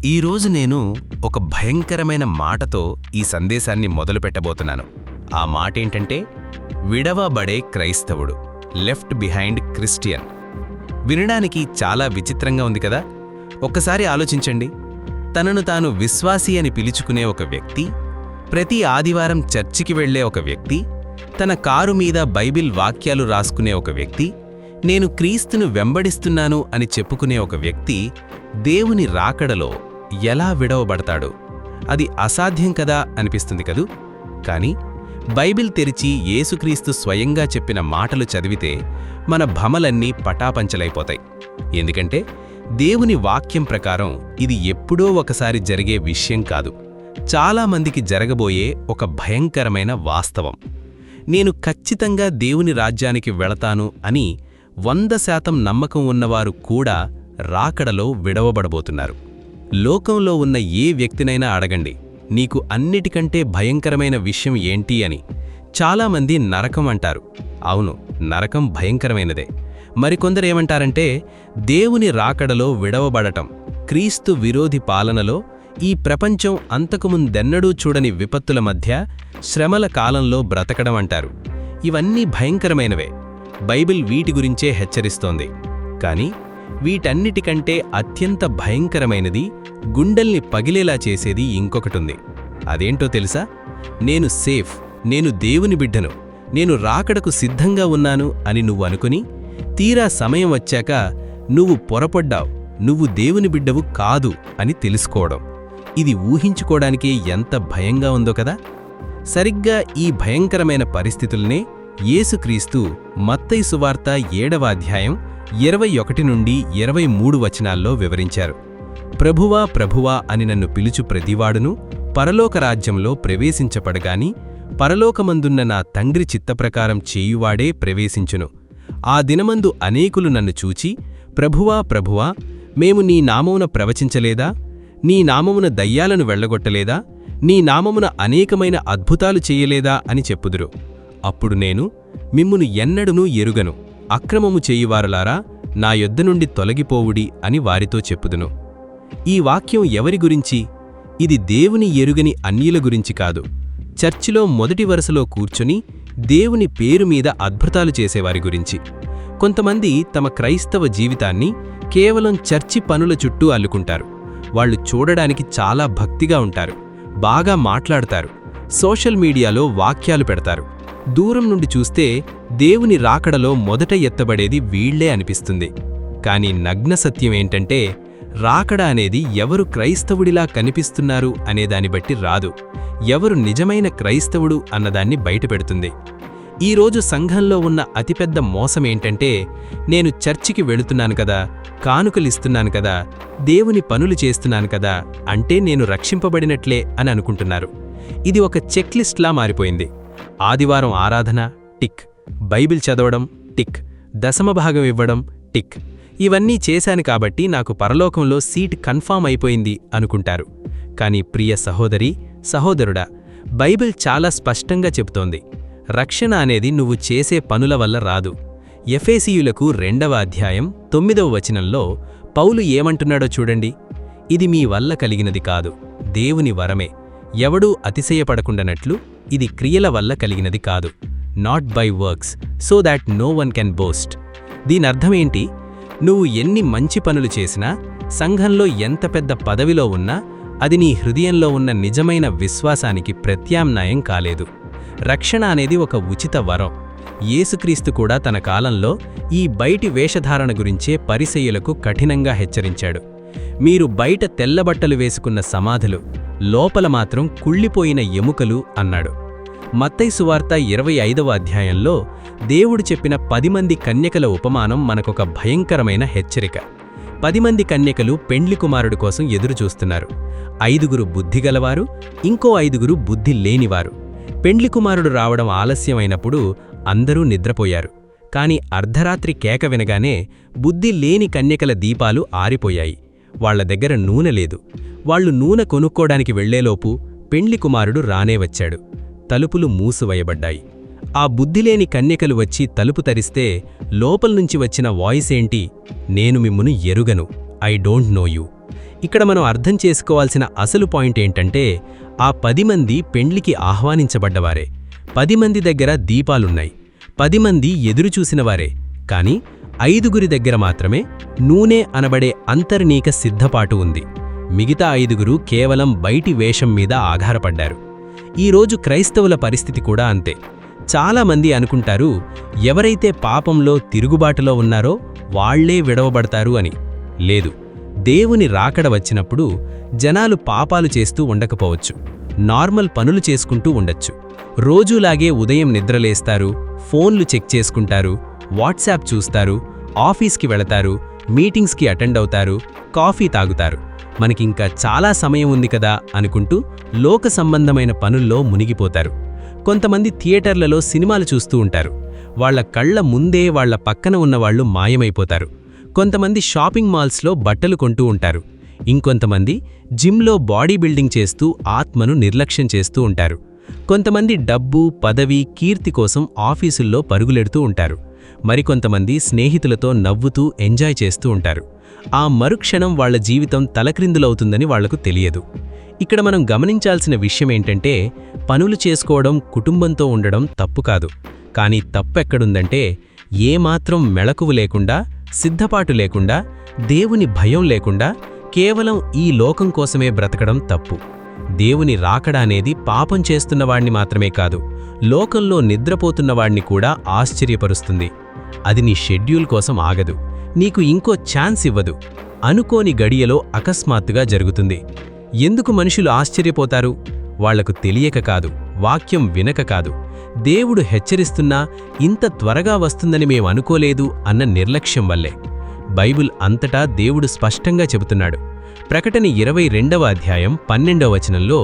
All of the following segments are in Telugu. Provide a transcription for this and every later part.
ఈరోజు నేను ఒక భయంకరమైన మాటతో ఈ సందేశాన్ని మొదలుపెట్టబోతున్నాను. ఆ మాటేంటంటే విడవబడే క్రైస్తవుడు, లెఫ్ట్ బిహైండ్ క్రిస్టియన్. వినడానికి చాలా విచిత్రంగా ఉంది కదా. ఒక్కసారి ఆలోచించండి. తనను తాను విశ్వాసి అని పిలుచుకునే ఒక వ్యక్తి, ప్రతి ఆదివారం చర్చికి వెళ్లే ఒక వ్యక్తి, తన కారు మీద బైబిల్ వాక్యాలు రాసుకునే ఒక వ్యక్తి, నేను క్రీస్తును వెంబడిస్తున్నాను అని చెప్పుకునే ఒక వ్యక్తి దేవుని రాకడలో ఎలా విడవబడతాడు? అది అసాధ్యం కదా అనిపిస్తుంది కదూ. కాని బైబిల్ తెరిచి యేసుక్రీస్తు స్వయంగా చెప్పిన మాటలు చదివితే మన భమలన్నీ పటాపంచలైపోతాయి. ఎందుకంటే దేవుని వాక్యం ప్రకారం ఇది ఎప్పుడో ఒకసారి జరిగే విషయం కాదు, చాలామందికి జరగబోయే ఒక భయంకరమైన వాస్తవం. నేను ఖచ్చితంగా దేవుని రాజ్యానికి వెళతాను అని 100% నమ్మకం ఉన్నవారు కూడా రాకడలో విడవబడబోతున్నారు. లోకంలో ఉన్న ఏ వ్యక్తినైనా అడగండి, నీకు అన్నిటికంటే భయంకరమైన విషయం ఏంటి అని. చాలామంది నరకం అంటారు. అవును, నరకం భయంకరమైనదే. మరికొందరేమంటారంటే దేవుని రాకడలో విడవబడటం, క్రీస్తు విరోధి పాలనలో, ఈ ప్రపంచం అంతకుముందెన్నడూ చూడని విపత్తుల మధ్య శ్రమల కాలంలో బ్రతకడం అంటారు. ఇవన్నీ భయంకరమైనవే. బైబిల్ వీటి గురించే హెచ్చరిస్తోంది. కాని వీటన్నిటికంటే అత్యంత భయంకరమైనది, గుండెల్ని పగిలేలా చేసేది ఇంకొకటుంది. అదేంటో తెలుసా? నేను సేఫ్, నేను దేవుని బిడ్డను, నేను రాకడకు సిద్ధంగా ఉన్నాను అని నువ్వు అనుకుని, తీరా సమయం వచ్చాక నువ్వు పొరపడ్డావు, నువ్వు దేవుని బిడ్డవు కాదు అని తెలుసుకోవడం. ఇది ఊహించుకోవడానికే ఎంత భయంగా ఉందో కదా. సరిగ్గా ఈ భయంకరమైన పరిస్థితుల్నే యేసుక్రీస్తు మత్తయి సువార్త 7వ అధ్యాయం 21 నుండి 23 వచనాల్లో వివరించారు. ప్రభువా ప్రభువా అని నన్ను పిలుచు ప్రతివాడును పరలోక రాజ్యంలో ప్రవేశించపడగాని పరలోకమందున్న నా తండ్రి చిత్తప్రకారం చేయువాడే ప్రవేశించును. ఆ దినమందు అనేకులు నన్ను చూచి, ప్రభువా ప్రభువా, మేము నీ నామమున ప్రవచించలేదా? నీ నామమున దయ్యాలను వెళ్లగొట్టలేదా? నీ నామమున అనేకమైన అద్భుతాలు చెయ్యలేదా అని చెప్పుదురు. అప్పుడు నేను, మిమ్మును ఎన్నడూనూ ఎరుగను, అక్రమము చేయువారులారా, నా యొద్ద నుండి తొలగిపోవుడి అని వారితో చెప్పుదును. ఈ వాక్యం ఎవరి గురించి? ఇది దేవుని ఎరుగని అన్యుల గురించి కాదు. చర్చిలో మొదటి వరుసలో కూర్చుని దేవుని పేరు మీద అద్భుతాలు చేసేవారి గురించి. కొంతమంది తమ క్రైస్తవ జీవితాన్ని కేవలం చర్చి పనుల చుట్టూ అల్లుకుంటారు. వాళ్ళు చూడడానికి చాలా భక్తిగా ఉంటారు, బాగా మాట్లాడతారు, సోషల్ మీడియాలో వాక్యాలు పెడతారు. దూరం నుండి చూస్తే దేవుని రాకడలో మొదట ఎత్తబడేది వీళ్లే అనిపిస్తుంది. కాని నగ్న సత్యమేంటంటే రాకడ అనేది ఎవరు క్రైస్తవుడిలా కనిపిస్తున్నారు అనేదాన్ని బట్టి రాదు, ఎవరు నిజమైన క్రైస్తవుడు అన్నదాన్ని బయటపెడుతుంది. ఈరోజు సంఘంలో ఉన్న అతిపెద్ద మోసమేంటంటే, నేను చర్చికి వెళుతున్నాను కదా, కానుకలిస్తున్నాను కదా, దేవుని పనులు చేస్తున్నాను కదా అంటే నేను రక్షింపబడినట్లే అని అనుకుంటున్నారు. ఇది ఒక చెక్లిస్ట్లా మారిపోయింది. ఆదివారం ఆరాధన టిక్, బైబిల్ చదవడం టిక్, దశమభాగం ఇవ్వడం టిక్, ఇవన్నీ చేశాను కాబట్టి నాకు పరలోకంలో సీట్ కన్ఫామ్ అయిపోయింది అనుకుంటారు. కాని ప్రియ సహోదరి, సహోదరుడా, బైబిల్ చాలా స్పష్టంగా చెబుతోంది, రక్షణ అనేది నువ్వు చేసే పనుల వల్ల రాదు. ఎఫెసీయులకు 2వ అధ్యాయం 9వ వచనంలో పౌలు ఏమంటున్నాడో చూడండి. ఇది మీ వల్ల కలిగినది కాదు, దేవుని వరమే, ఎవడూ అతిశయపడకుండానట్లు ఇది క్రియల వల్ల కలిగినది కాదు, not by works, so that no one can boast. దీనర్థమేంటి? నువ్వు ఎన్ని మంచి పనులు చేసినా, సంఘంలో ఎంత పెద్ద పదవిలో ఉన్నా, అది నీ హృదయంలో ఉన్న నిజమైన విశ్వాసానికి ప్రత్యామ్నాయం కాలేదు. రక్షణ అనేది ఒక ఉచిత వరం. యేసుక్రీస్తు కూడా తన కాలంలో ఈ బయటి వేషధారణ గురించే పరిసయ్యులకు కఠినంగా హెచ్చరించాడు. మీరు బయట తెల్లబట్టలు వేసుకున్న సమాధులు, లోపల మాత్రం కుళ్ళిపోయిన ఎముకలు అన్నాడు. మత్తయి సువార్త 25వ అధ్యాయంలో దేవుడు చెప్పిన 10 మంది కన్యకల ఉపమానం మనకొక భయంకరమైన హెచ్చరిక. 10 మంది కన్యకలు పెండ్లి కుమారుడు కోసం ఎదురుచూస్తున్నారు. 5గురు బుద్ధిగలవారు, ఇంకో 5గురు బుద్ధి లేనివారు. పెండ్లి కుమారుడు రావడం ఆలస్యమైనప్పుడు అందరూ నిద్రపోయారు. కాని అర్ధరాత్రి కేక వినగానే బుద్ధి లేని కన్యకల దీపాలు ఆరిపోయాయి. వాళ్ల దగ్గర నూనె లేదు. వాళ్లు నూనె కొనుక్కోడానికి వెళ్లేలోపు పెండ్లి కుమారుడు రానే వచ్చాడు. తలుపులు మూసివేయబడ్డాయి. ఆ బుద్ధిలేని కన్యకలు వచ్చి తలుపు తరిస్తే లోపల్నుంచి వచ్చిన వాయిసేంటి? నేను మిమ్మును ఎరుగను ఐ డోంట్ నో యూ. ఇక్కడ మనం అర్థం చేసుకోవాల్సిన అసలు పాయింట్ ఏంటంటే, ఆ 10 మంది పెండ్లికి ఆహ్వానించబడ్డవారే. 10 మంది దగ్గర దీపాలున్నాయి. 10 మంది ఎదురుచూసినవారే. కాని 5గురి దగ్గర మాత్రమే నూనె అనబడే అంతర్నీక సిద్ధపాటు ఉంది. మిగతా 5గురు కేవలం బయటి వేషం మీద ఆధారపడ్డారు. ఈరోజు క్రైస్తవుల పరిస్థితి కూడా అంతే. చాలామంది అనుకుంటారు, ఎవరైతే పాపంలో తిరుగుబాటులో ఉన్నారో వాళ్లే విడవబడతారు అని. లేదు, దేవుని రాకడ వచ్చినప్పుడు జనాలు పాపాలు చేస్తూ ఉండకపోవచ్చు, నార్మల్ పనులు చేసుకుంటూ ఉండొచ్చు. రోజూలాగే ఉదయం నిద్రలేస్తారు, ఫోన్లు చెక్ చేసుకుంటారు, వాట్సాప్ చూస్తారు, ఆఫీస్కి వెళతారు, మీటింగ్స్కి అటెండ్ అవుతారు, కాఫీ తాగుతారు. మనకింకా చాలా సమయం ఉంది కదా అనుకుంటూ లోక సంబంధమైన పనుల్లో మునిగిపోతారు. కొంతమంది థియేటర్లలో సినిమాలు చూస్తూ ఉంటారు. వాళ్ల కళ్ల ముందే వాళ్ల పక్కన ఉన్నవాళ్లు మాయమైపోతారు. కొంతమంది షాపింగ్ మాల్స్లో బట్టలు కొంటూ ఉంటారు. ఇంకొంతమంది జిమ్లో బాడీ బిల్డింగ్ చేస్తూ ఆత్మను నిర్లక్ష్యం చేస్తూ ఉంటారు. కొంతమంది డబ్బు, పదవి, కీర్తి కోసం ఆఫీసుల్లో పరుగులెడుతూ ఉంటారు. మరికొంతమంది స్నేహితులతో నవ్వుతూ ఎంజాయ్ చేస్తూ ఉంటారు. ఆ మరుక్షణం వాళ్ల జీవితం తలక్రిందులవుతుందని వాళ్లకు తెలియదు. ఇక్కడ మనం గమనించాల్సిన విషయమేంటంటే, పనులు చేసుకోవడం, కుటుంబంతో ఉండడం తప్పు కాదు. కానీ తప్పెక్కడుందంటే, ఏమాత్రం మెళకువ లేకుండా, సిద్ధపాటు లేకుండా, దేవుని భయం లేకుండా కేవలం ఈ లోకం కోసమే బ్రతకడం తప్పు. దేవుని రాకడ అనేది పాపం చేస్తున్నవాణ్ణి మాత్రమే కాదు, లోకంలో నిద్రపోతున్నవాణ్ణి కూడా ఆశ్చర్యపరుస్తుంది. అది నీ షెడ్యూల్ కోసం ఆగదు, నీకు ఇంకో ఛాన్స్ ఇవ్వదు. అనుకోని గడియలో అకస్మాత్తుగా జరుగుతుంది. ఎందుకు మనుషులు ఆశ్చర్యపోతారు? వాళ్లకు తెలియక కాదు, వాక్యం వినక కాదు. దేవుడు హెచ్చరిస్తున్నా ఇంత త్వరగా వస్తుందని మేం అనుకోలేదు అన్న నిర్లక్ష్యం వల్లే. బైబిల్ అంతటా దేవుడు స్పష్టంగా చెబుతున్నాడు. ప్రకటన 22వ అధ్యాయం 12వ వచనంలో,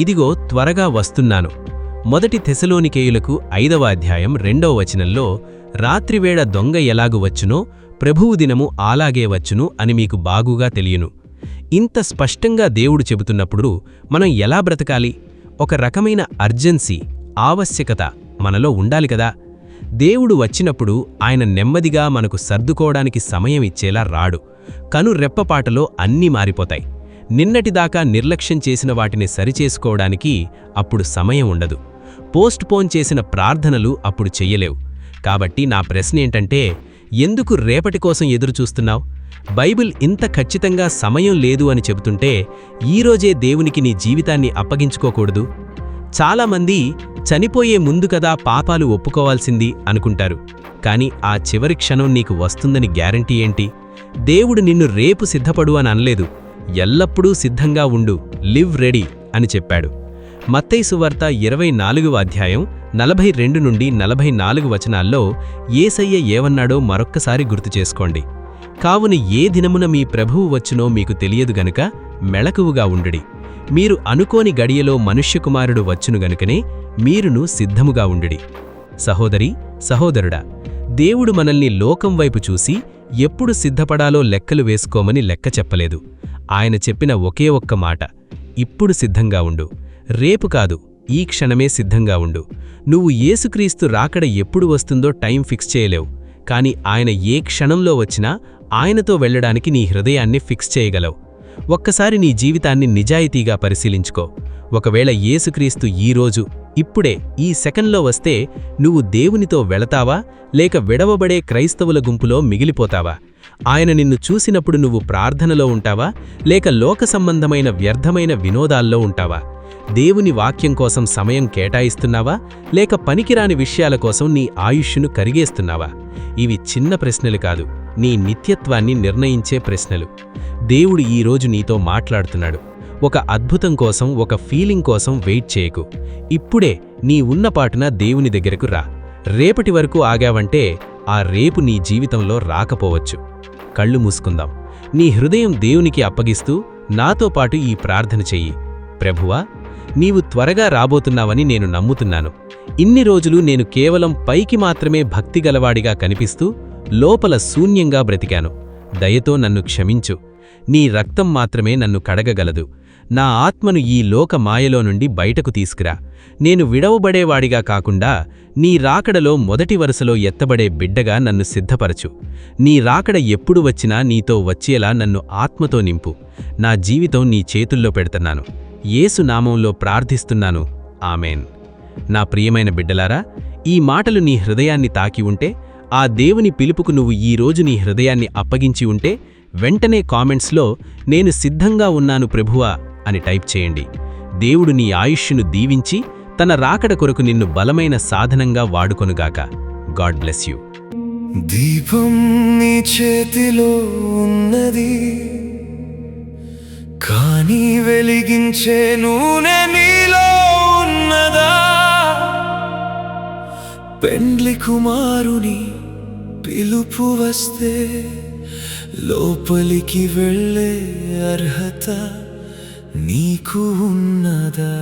ఇదిగో త్వరగా వస్తున్నాను. మొదటి తెసలోనికేయులకు 5వ అధ్యాయం 2వ వచనంలో, రాత్రివేళ దొంగ ఎలాగు వచ్చునో ప్రభువు దినము అలాగే వచ్చును అని మీకు బాగుగా తెలియను. ఇంత స్పష్టంగా దేవుడు చెబుతున్నప్పుడు మనం ఎలా బ్రతకాలి? ఒక రకమైన అర్జెన్సీ, ఆవశ్యకత మనలో ఉండాలి కదా. దేవుడు వచ్చినప్పుడు ఆయన నెమ్మదిగా మనకు సర్దుకోవడానికి సమయం ఇచ్చేలా రాడు. కను రెప్పపాటలో అన్నీ మారిపోతాయి. నిన్నటిదాకా నిర్లక్ష్యం చేసిన వాటిని సరిచేసుకోవడానికి అప్పుడు సమయం ఉండదు. పోస్ట్ పోన్ చేసిన ప్రార్థనలు అప్పుడు చెయ్యలేవు. కాబట్టి నా ప్రశ్నేంటంటే, ఎందుకు రేపటి కోసం ఎదురుచూస్తున్నావు? బైబిల్ ఇంత ఖచ్చితంగా సమయం లేదు అని చెబుతుంటే, ఈరోజే దేవునికి నీ జీవితాన్ని అప్పగించుకోకూడదు? చాలామంది చనిపోయే ముందు కదా పాపాలు ఒప్పుకోవాల్సింది అనుకుంటారు. కాని ఆ చివరి క్షణం నీకు వస్తుందని గ్యారంటీ ఏంటి? దేవుడు నిన్ను రేపు సిద్ధపడు అని అనలేదు, ఎల్లప్పుడూ సిద్ధంగా ఉండు, లివ్ రెడీ అని చెప్పాడు. మత్తయి సువార్త 24వ అధ్యాయం 42 నుండి 44 వచనాల్లో యేసయ్య ఏవన్నాడో మరొక్కసారి గుర్తు చేసుకోండి. కావున ఏ దినమున మీ ప్రభువు వచ్చునో మీకు తెలియదు గనుక మెళకువగా ఉండుడి. మీరు అనుకోని గడియలో మనుష్యకుమారుడు వచ్చును గనుకనే మీరును సిద్ధముగా ఉండుడి. సహోదరీ, సహోదరుడా, దేవుడు మనల్ని లోకం వైపు చూసి ఎప్పుడు సిద్ధపడాలో లెక్కలు వేసుకోమని లెక్క చెప్పలేదు. ఆయన చెప్పిన ఒకే ఒక్క మాట, ఇప్పుడు సిద్ధంగా ఉండు. రేపు కాదు, ఈ క్షణమే సిద్ధంగా ఉండు. నువ్వు యేసుక్రీస్తు రాకడ ఎప్పుడు వస్తుందో టైం ఫిక్స్ చేయలేవు. కాని ఆయన ఏ క్షణంలో వచ్చినా ఆయనతో వెళ్లడానికి నీ హృదయాన్ని ఫిక్స్ చేయగలవు. ఒక్కసారి నీ జీవితాన్ని నిజాయితీగా పరిశీలించుకో. ఒకవేళ యేసుక్రీస్తు ఈరోజు, ఇప్పుడే, ఈ సెకండ్లో వస్తే నువ్వు దేవునితో వెళతావా, లేక విడవబడే క్రైస్తవుల గుంపులో మిగిలిపోతావా? ఆయన నిన్ను చూసినప్పుడు నువ్వు ప్రార్థనలో ఉంటావా, లేక లోక సంబంధమైన వ్యర్థమైన వినోదాల్లో ఉంటావా? దేవుని వాక్యం కోసం సమయం కేటాయిస్తున్నావా, లేక పనికిరాని విషయాల కోసం నీ ఆయుష్ను కరిగేస్తున్నావా? ఇవి చిన్న ప్రశ్నలు కాదు, నీ నిత్యత్వాన్ని నిర్ణయించే ప్రశ్నలు. దేవుడు ఈరోజు నీతో మాట్లాడుతున్నాడు. ఒక అద్భుతం కోసం, ఒక ఫీలింగ్ కోసం వెయిట్ చేయకు. ఇప్పుడే నీ ఉన్నపాటున దేవుని దగ్గరకు రా. రేపటి వరకు ఆగావంటే ఆ రేపు నీ జీవితంలో రాకపోవచ్చు. కళ్ళు మూసుకుందాం. నీ హృదయం దేవునికి అప్పగిస్తూ నాతో పాటు ఈ ప్రార్థన చెయ్యి. ప్రభువా, నీవు త్వరగా రాబోతున్నావని నేను నమ్ముతున్నాను. ఇన్ని రోజులు నేను కేవలం పైకి మాత్రమే భక్తిగలవాడిగా కనిపిస్తూ లోపల శూన్యంగా బ్రతికాను. దయతో నన్ను క్షమించు. నీ రక్తం మాత్రమే నన్ను కడగగలదు. నా ఆత్మను ఈ లోక మాయలో నుండి బయటకు తీసుకురా. నేను విడవబడేవాడిగా కాకుండా నీ రాకడలో మొదటి వరుసలో ఎత్తబడే బిడ్డగా నన్ను సిద్ధపరచు. నీ రాకడ ఎప్పుడు వచ్చినా నీతో వచ్చేలా నన్ను ఆత్మతో నింపు. నా జీవితం నీ చేతుల్లో పెడుతున్నాను. యేసు నామంలో ప్రార్థిస్తున్నాను. ఆమేన్. నా ప్రియమైన బిడ్డలారా, ఈ మాటలు నీ హృదయాన్ని తాకి ఉంటే, ఆ దేవుని పిలుపుకు నువ్వు ఈరోజు నీ హృదయాన్ని అప్పగించి ఉంటే, వెంటనే కామెంట్స్లో నేను సిద్ధంగా ఉన్నాను ప్రభువా అని టైప్ చేయండి. దేవుడు నీ ఆయుష్యును దీవించి తన రాకడ కొరకు నిన్ను బలమైన సాధనంగా వాడుకొనుగాక. God bless you. దీపం నీ చేతిలో ఉన్నది, కానీ వెలిగించే నూనె నీలో ఉన్నదా? పెండ్లి కుమారుని పిలుపు వస్తే లోపలికి వెళ్ళే అర్హత నీకు ఉన్నదా?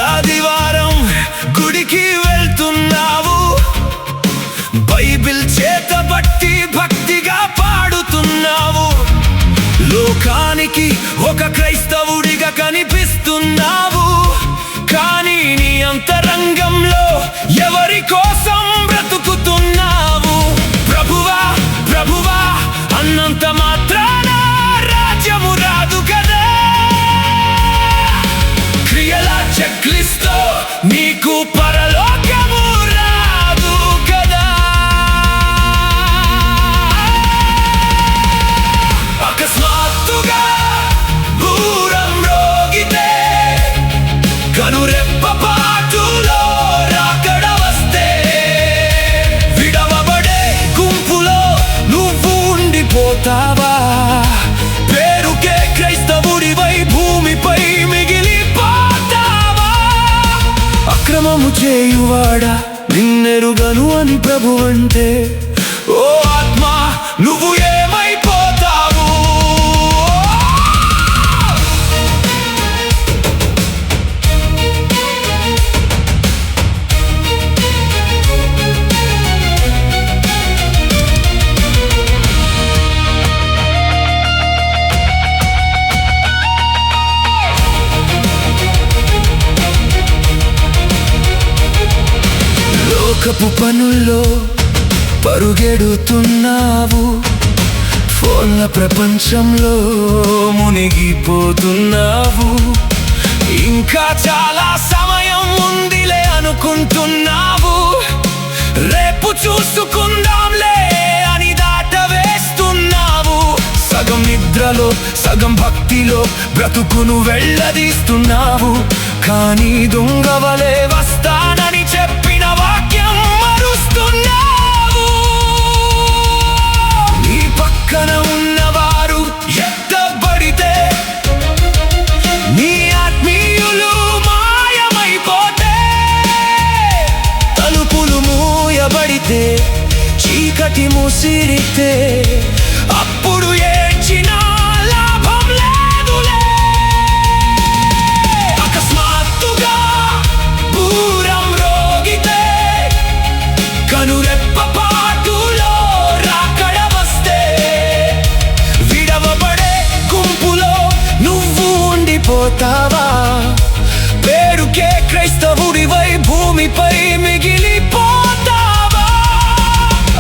ఆదివారం గుడికి వెళ్తున్నావు, బైబిల్ చేతబట్టి భక్తిగా పాడుతున్నావు. లోకానికి ఒక క్రైస్తవుడిగా కనిపిస్తున్నావు, కానీ నీ అంతరంగంలో ఎవరి కోసం బ్రతుకుతున్నావు? ప్రభువా ప్రభువా అన్నంత మాత్రాన రాజ్యము రాదు కదా. చెక్లిస్తో నీకు పరలోకము రాదు కదా. అకస్మాత్తుగా దూరం రోగితే, కనురెప్పపాటులో రాకడ వస్తే, విడవబడే గుంపులో నువ్వు ఉండిపోతావా? పేరుకే క్రైస్తవుడివై భూమిపై అక్రమము చేయువాడా నిన్నెరుగను అని ప్రభువంటే, ఓ ఆత్మా నువ్వు ఏమైపోతావు? లోకపు పనుల్లో పరుగెడుతున్నావు, ఫోన్ల ప్రపంచంలో మునిగిపోతున్నావు. ఇంకా చాలా సమయం ఉందిలే అనుకుంటున్నావు, రేపు చూసుకుందాంలే అని దాటవేస్తున్నావు. సగం నిద్రలో సగం భక్తిలో బ్రతుకును వెళ్ళదీస్తున్నావు, కానీ దొంగవలే వస్తానని చెప్పిన వాక్యం మరుస్తున్నావు. నీ పక్కన ఉన్నవారు ఎత్తబడితే, నీ ఆత్మీయులు మాయమైపోతే, తలుపులు మూయబడితే, చీకటి ముసిరితే, అప్పుడు ఏడ్చినా లాభం లేదులే. అకస్మాత్తుగా దూరం రోగితే, కనురెప్పపాటులో రాకడ వస్తే, విడవబడే గుంపులో నువ్వు ఉండిపోతావా? పేరుకే క్రైస్తవుడివై భూమిపై మిగిలిపోతావా?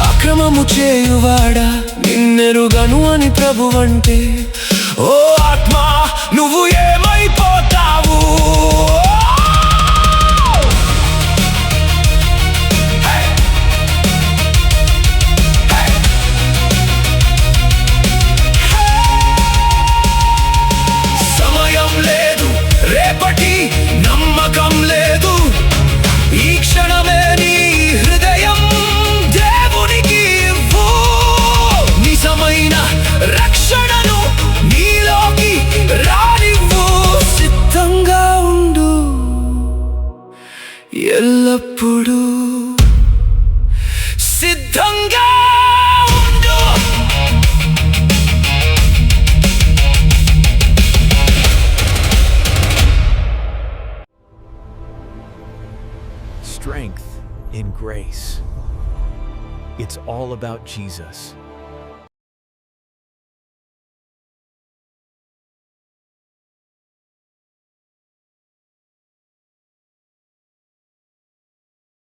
అక్రమము చేయువాడా నిన్నెరుగను అని ప్రభువంటే, ఓ ఆత్మా నువ్వు ఏమైపోతావు? సమయం లేదు, రేపటి నమ్మకం లేదు, ఈ క్షణమే నీ హృదయం దేవునికి ఇవ్వు. రక్షణను నీలోకి రానివ్వు. సిద్ధంగా ఉండు ఎల్లప్పుడూ సిద్ధంగా ఉండు. Strength in grace. It's all about Jesus.